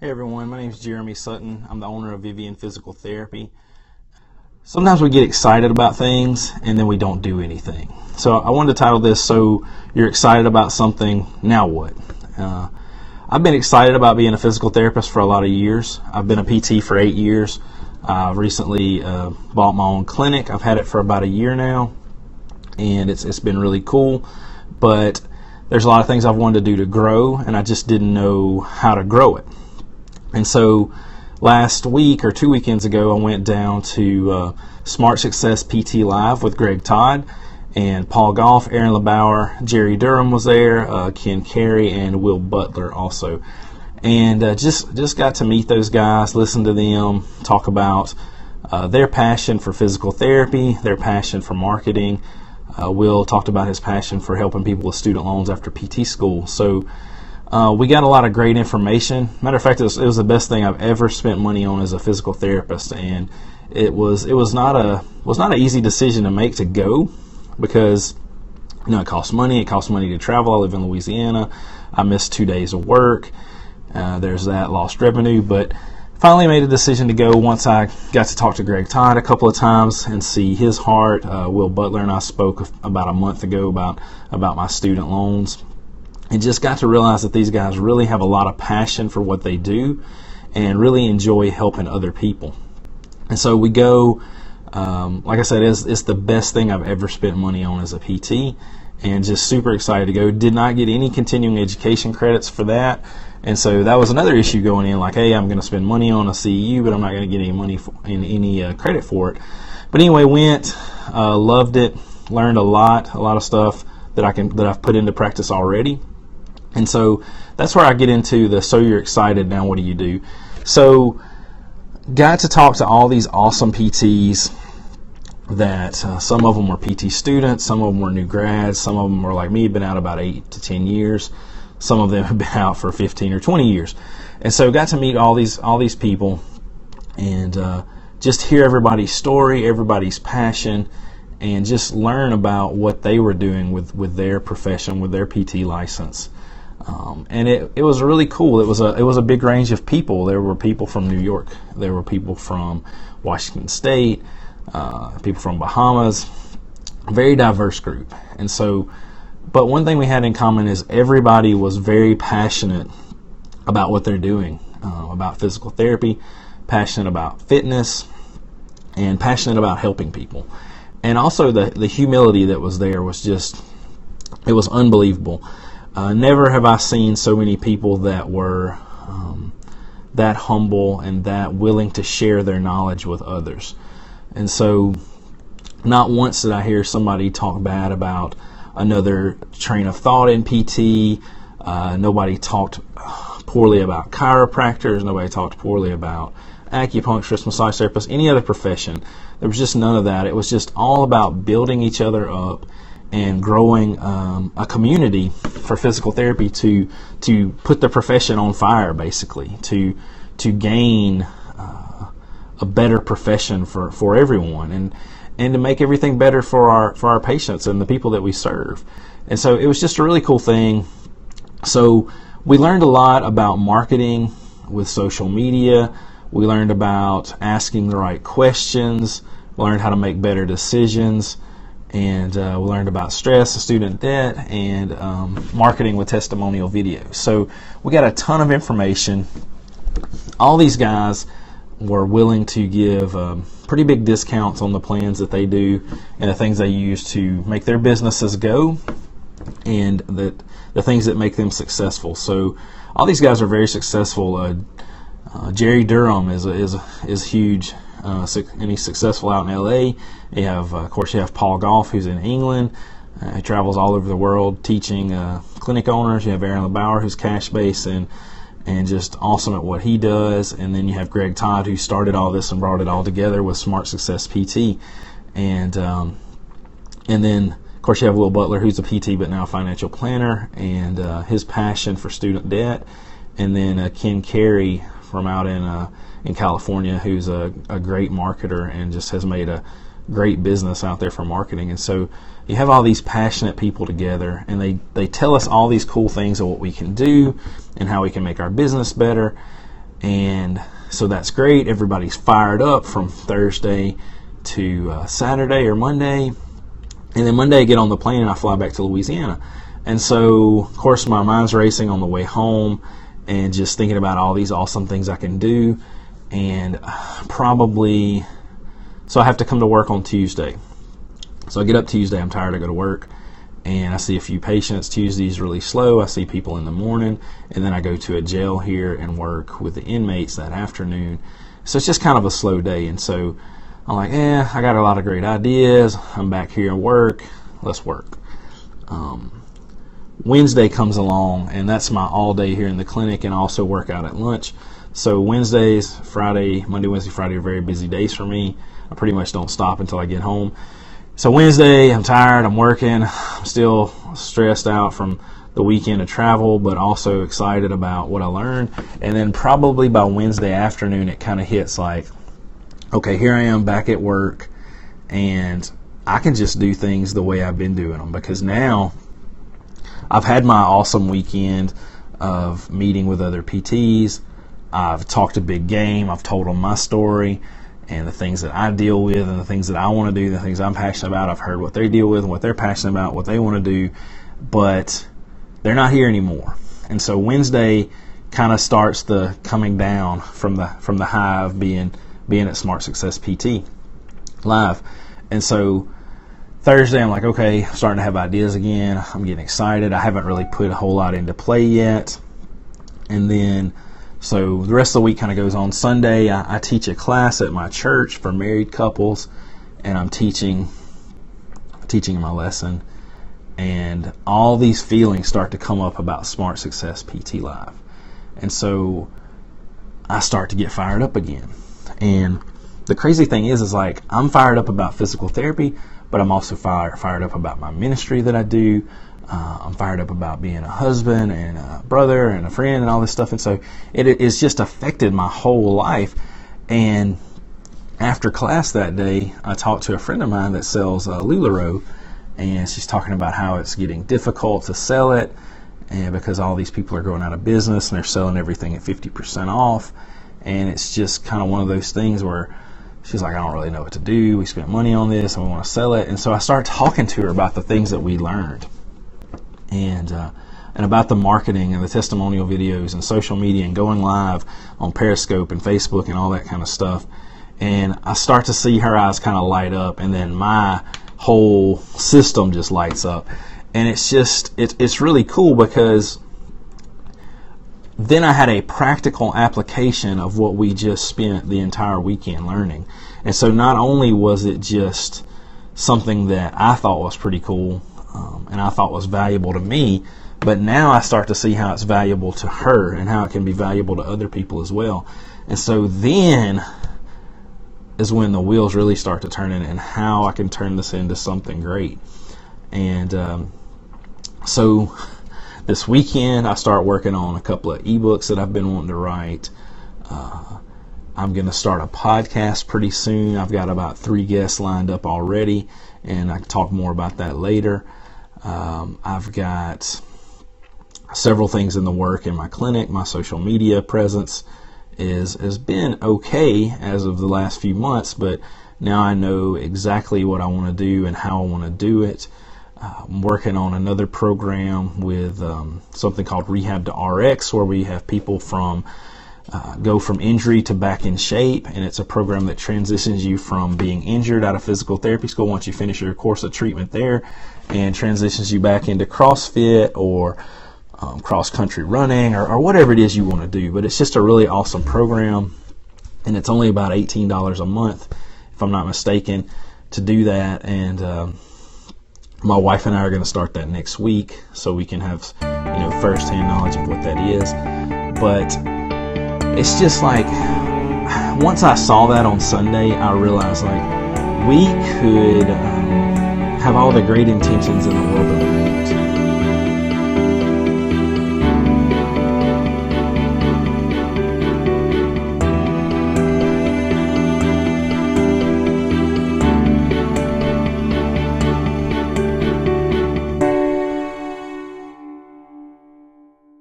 Hey everyone, my name is Jeremy Sutton. I'm the owner of Vivian Physical Therapy. Sometimes we get excited about things and then we don't do anything. So I wanted to title this, So You're Excited About Something, Now What? I've been excited about being a physical therapist for a lot of years. I've been a PT for 8 years. I've recently bought my own clinic. I've had it for about a year now, and it's been really cool. But there's a lot of things I've wanted to do to grow, and I just didn't know how to grow it. And so last week or 2 weekends ago, I went down to Smart Success PT Live with Greg Todd and Paul Goff, Aaron LeBauer, Jerry Durham was there, Ken Carey, and Will Butler also. And just got to meet those guys, listen to them talk about their passion for physical therapy, their passion for marketing. Will talked about his passion for helping people with student loans after PT school. So we got a lot of great information. Matter of fact, it was the best thing I've ever spent money on as a physical therapist, and it was not an easy decision to make to go, because it costs money. It costs money to travel. I live in Louisiana. I missed 2 days of work. There's that lost revenue, but finally made a decision to go once I got to talk to Greg Todd a couple of times and see his heart. Will Butler and I spoke about a month ago about my student loans. And just got to realize that these guys really have a lot of passion for what they do and really enjoy helping other people. And so we go, like I said, it's the best thing I've ever spent money on as a PT, and just super excited to go. Did not get any continuing education credits for that. And so that was another issue going in, like, hey, I'm going to spend money on a CEU, but I'm not going to get any money any credit for it. But anyway, went, loved it, learned a lot of stuff that I've put into practice already. And so that's where I get into the So You're Excited, Now What Do You Do? So got to talk to all these awesome PTs that some of them were PT students, some of them were new grads, some of them were like me, been out about 8 to 10 years. Some of them have been out for 15 or 20 years. And so got to meet all these people and just hear everybody's story, everybody's passion, and just learn about what they were doing with their profession, with their PT license. And it was really cool. It was a big range of people. There were people from New York. There were people from Washington State, people from Bahamas, very diverse group. And so, but one thing we had in common is everybody was very passionate about what they're doing, about physical therapy, passionate about fitness, and passionate about helping people. And also the humility that was there was just, it was unbelievable. Never have I seen so many people that were that humble and that willing to share their knowledge with others. And so not once did I hear somebody talk bad about another train of thought in PT. Nobody talked poorly about chiropractors. Nobody talked poorly about acupuncturists, massage therapists, any other profession. There was just none of that. It was just all about building each other up and growing a community for physical therapy to put the profession on fire, basically, to gain a better profession for everyone, and to make everything better for our patients and the people that we serve. And so it was just a really cool thing. So we learned a lot about marketing with social media. We learned about asking the right questions. We learned how to make better decisions. And we learned about stress, student debt, and marketing with testimonial videos. So we got a ton of information. All these guys were willing to give pretty big discounts on the plans that they do and the things they use to make their businesses go, and the things that make them successful. So all these guys are very successful. Jerry Durham is huge. And he's successful out in LA. Of course, you have Paul Goff, who's in England. He travels all over the world teaching clinic owners. You have Aaron LeBauer, who's cash-based and just awesome at what he does. And then you have Greg Todd, who started all this and brought it all together with Smart Success PT. And then, of course, you have Will Butler, who's a PT but now a financial planner, and his passion for student debt. And then Ken Carey from out in California, who's a great marketer and just has made a great business out there for marketing. And so you have all these passionate people together, and they tell us all these cool things of what we can do and how we can make our business better. And so that's great. Everybody's fired up from Thursday to Saturday or Monday. And then Monday I get on the plane and I fly back to Louisiana. And so, of course, my mind's racing on the way home and just thinking about all these awesome things I can do. And so I have to come to work on Tuesday. So I get up Tuesday, I'm tired, I go to work, and I see a few patients. Tuesday's really slow. I see people in the morning, and then I go to a jail here and work with the inmates that afternoon. So it's just kind of a slow day. And so I'm like, I got a lot of great ideas. I'm back here at work. Let's work. Wednesday comes along, and that's my all day here in the clinic, and I also work out at lunch. So Monday, Wednesday, Friday are very busy days for me. I pretty much don't stop until I get home. So Wednesday, I'm tired, I'm working, I'm still stressed out from the weekend of travel, but also excited about what I learned. And then probably by Wednesday afternoon, it kind of hits like, okay, here I am back at work, and I can just do things the way I've been doing them, because now I've had my awesome weekend of meeting with other PTs. I've talked a big game. I've told them my story and the things that I deal with and the things that I want to do, the things I'm passionate about. I've heard what they deal with and what they're passionate about, what they want to do, but they're not here anymore. And so Wednesday kind of starts the coming down from the high of being at Smart Success PT Live. And so Thursday, I'm like, okay, I'm starting to have ideas again. I'm getting excited. I haven't really put a whole lot into play yet. And then, so the rest of the week kind of goes on. Sunday, I teach a class at my church for married couples, and I'm teaching my lesson. And all these feelings start to come up about Smart Success PT Live. And so I start to get fired up again. And the crazy thing is like, I'm fired up about physical therapy, but I'm also fired up about my ministry that I do. I'm fired up about being a husband and a brother and a friend and all this stuff. And so it's just affected my whole life. And after class that day, I talked to a friend of mine that sells LuLaRoe, and she's talking about how it's getting difficult to sell it, and because all these people are going out of business and they're selling everything at 50% off. And it's just kind of one of those things where she's like, I don't really know what to do. We spent money on this and we want to sell it. And so I started talking to her about the things that we learned, and about the marketing and the testimonial videos and social media and going live on Periscope and Facebook and all that kind of stuff. And I start to see her eyes kind of light up, and then my whole system just lights up. And it's really cool, because then I had a practical application of what we just spent the entire weekend learning. And so not only was it just something that I thought was pretty cool, and I thought was valuable to me, but now I start to see how it's valuable to her and how it can be valuable to other people as well. And so then is when the wheels really start to turn in, and how I can turn this into something great. And so this weekend I start working on a couple of ebooks that I've been wanting to write. I'm going to start a podcast pretty soon. I've got about 3 guests lined up already, and I can talk more about that later. I've got several things in the work in my clinic. My social media presence has been okay as of the last few months, but now I know exactly what I want to do and how I want to do it. I'm working on another program with something called Rehab to RX, where we have people go from injury to back in shape, and it's a program that transitions you from being injured out of physical therapy school once you finish your course of treatment there, and transitions you back into CrossFit or cross-country running or whatever it is you want to do. But it's just a really awesome program, and it's only about $18 a month, if I'm not mistaken, to do that. And my wife and I are going to start that next week, so we can have first-hand knowledge of what that is. But it's just like, once I saw that on Sunday, I realized like we could have all the great intentions in the world, but